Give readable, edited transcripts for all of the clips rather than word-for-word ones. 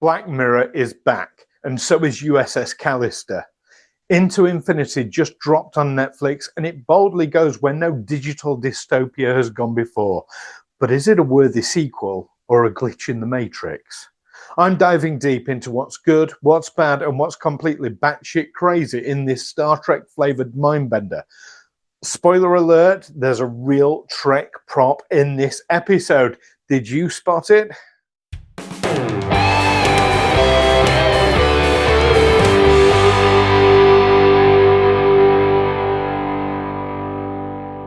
Black Mirror is back, and so is USS Callister. Into Infinity just dropped on Netflix, and it boldly goes where no digital dystopia has gone before. But is it a worthy sequel or a glitch in the Matrix? I'm diving deep into what's good, what's bad, and what's completely batshit crazy in this Star Trek flavored mindbender. Spoiler alert, there's a real Trek prop in this episode. Did you spot it?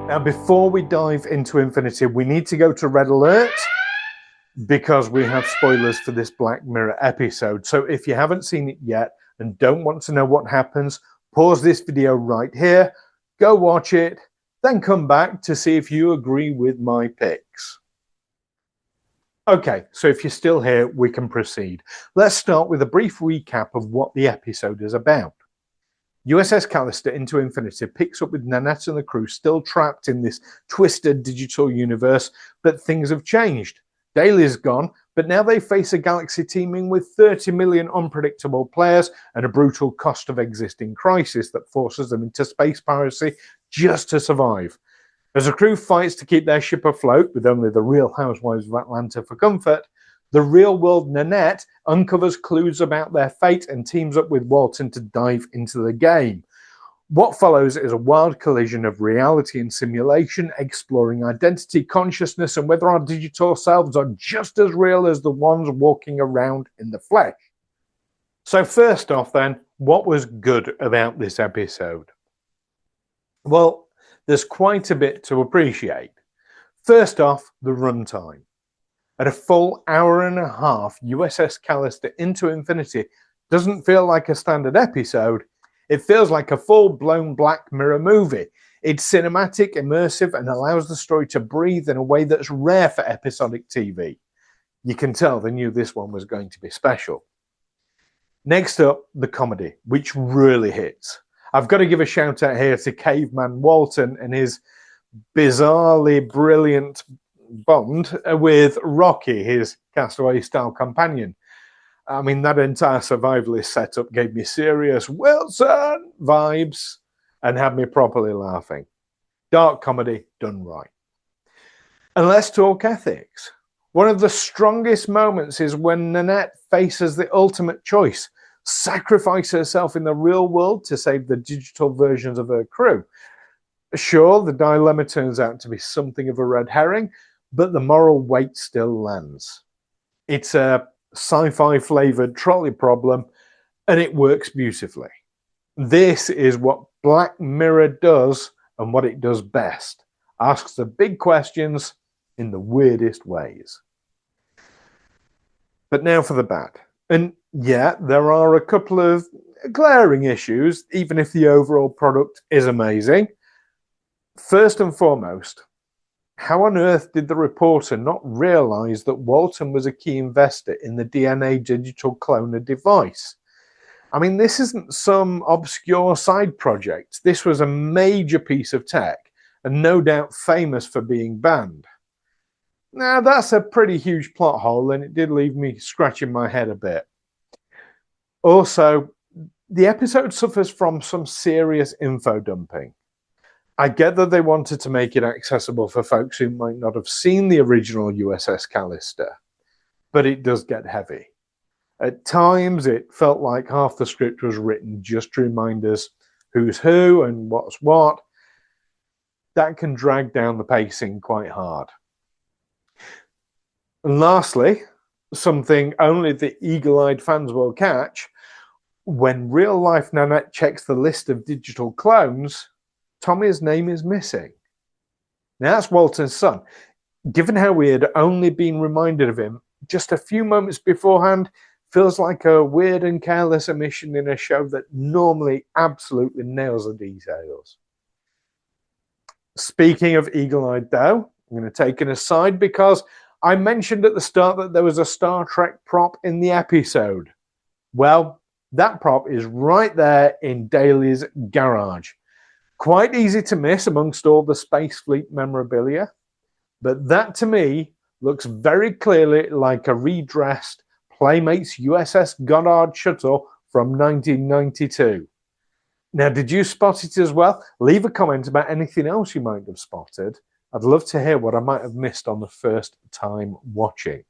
Now, before we dive into Infinity, we need to go to Red Alert because we have spoilers for this Black Mirror episode. So if you haven't seen it yet and don't want to know what happens, pause this video right here, go watch it, then come back to see if you agree with my picks. Okay, so if you're still here, we can proceed. Let's start with a brief recap of what the episode is about. USS Callister Into Infinity picks up with Nanette and the crew still trapped in this twisted digital universe, but things have changed. Daly's gone, but now they face a galaxy teeming with 30 million unpredictable players and a brutal cost of existing crisis that forces them into space piracy just to survive. As the crew fights to keep their ship afloat, with only the Real Housewives of Atlanta for comfort, the real-world Nanette uncovers clues about their fate and teams up with Walton to dive into the game. What follows is a wild collision of reality and simulation, exploring identity, consciousness, and whether our digital selves are just as real as the ones walking around in the flesh. So first off then, what was good about this episode? Well, there's quite a bit to appreciate. First off, the runtime. At a full hour and a half, USS Callister Into Infinity doesn't feel like a standard episode. It feels like a full-blown Black Mirror movie. It's cinematic, immersive, and allows the story to breathe in a way that's rare for episodic TV. You can tell they knew this one was going to be special. Next up, the comedy, which really hits. I've got to give a shout out here to Caveman Walton and his bizarrely brilliant bond with Rocky, his castaway-style companion. I mean, that entire survivalist setup gave me serious Wilson vibes and had me properly laughing. Dark comedy done right. And let's talk ethics. One of the strongest moments is when Nanette faces the ultimate choice: sacrifice herself in the real world to save the digital versions of her crew. Sure, the dilemma turns out to be something of a red herring, but the moral weight still lands. It's a sci-fi flavored trolley problem, and it works beautifully. This is what Black Mirror does and what it does best. Asks the big questions in the weirdest ways. But now for the bad. And yeah, there are a couple of glaring issues, even if the overall product is amazing. First and foremost, how on earth did the reporter not realize that Walton was a key investor in the DNA digital cloner device? I mean, this isn't some obscure side project. This was a major piece of tech, and no doubt famous for being banned. Now, that's a pretty huge plot hole, and it did leave me scratching my head a bit. Also, the episode suffers from some serious info dumping. I get that they wanted to make it accessible for folks who might not have seen the original USS Callister, but it does get heavy. At times, it felt like half the script was written just to remind us who's who and what's what. That can drag down the pacing quite hard. And lastly, something only the eagle-eyed fans will catch, when real-life Nanette checks the list of digital clones, Tommy's name is missing. Now, that's Walton's son. Given how we had only been reminded of him just a few moments beforehand, feels like a weird and careless omission in a show that normally absolutely nails the details. Speaking of eagle-eyed though, I'm going to take an aside because I mentioned at the start that there was a Star Trek prop in the episode. Well, that prop is right there in Daly's garage. Quite easy to miss amongst all the Space Fleet memorabilia, but that to me looks very clearly like a redressed Playmates USS Goddard shuttle from 1992. Now, did you spot it as well? Leave a comment about anything else you might have spotted. I'd love to hear what I might have missed on the first time watching.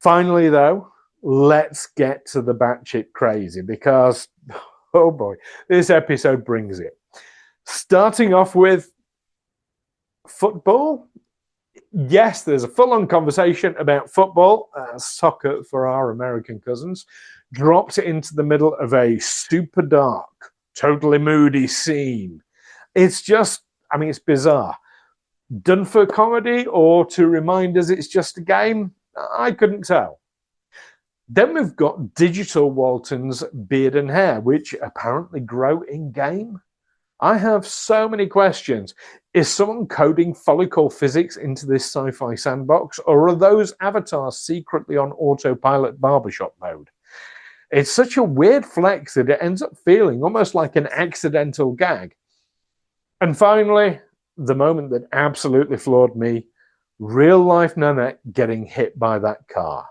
Finally, though, let's get to the batshit crazy because, oh boy, this episode brings it. Starting off with football. Yes, there's a full-on conversation about football, soccer for our American cousins, dropped into the middle of a super dark, totally moody scene. It's just, I mean, it's bizarre. Done for comedy or to remind us it's just a game? I couldn't tell. Then we've got digital Walton's beard and hair, which apparently grow in-game. I have so many questions. Is someone coding follicle physics into this sci-fi sandbox, or are those avatars secretly on autopilot barbershop mode? It's such a weird flex that it ends up feeling almost like an accidental gag. And finally, the moment that absolutely floored me, real-life Nanette getting hit by that car.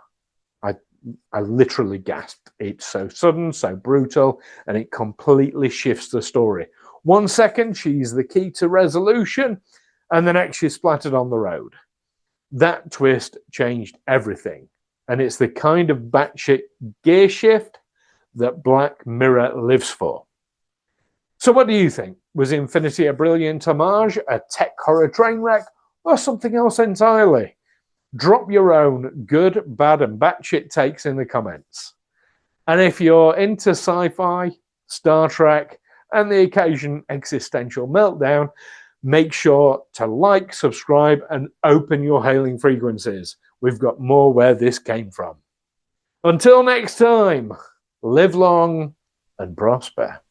I literally gasped. It's so sudden, so brutal, and it completely shifts the story. 1 second, she's the key to resolution, and the next she's splattered on the road. That twist changed everything, and it's the kind of batshit gear shift that Black Mirror lives for. So what do you think? Was Infinity a brilliant homage, a tech horror train wreck, or something else entirely? Drop your own good, bad, and batshit takes in the comments. And if you're into sci-fi, Star Trek, and the occasion existential meltdown, make sure to like, subscribe, and open your hailing frequencies. We've got more where this came from. Until next time, live long and prosper.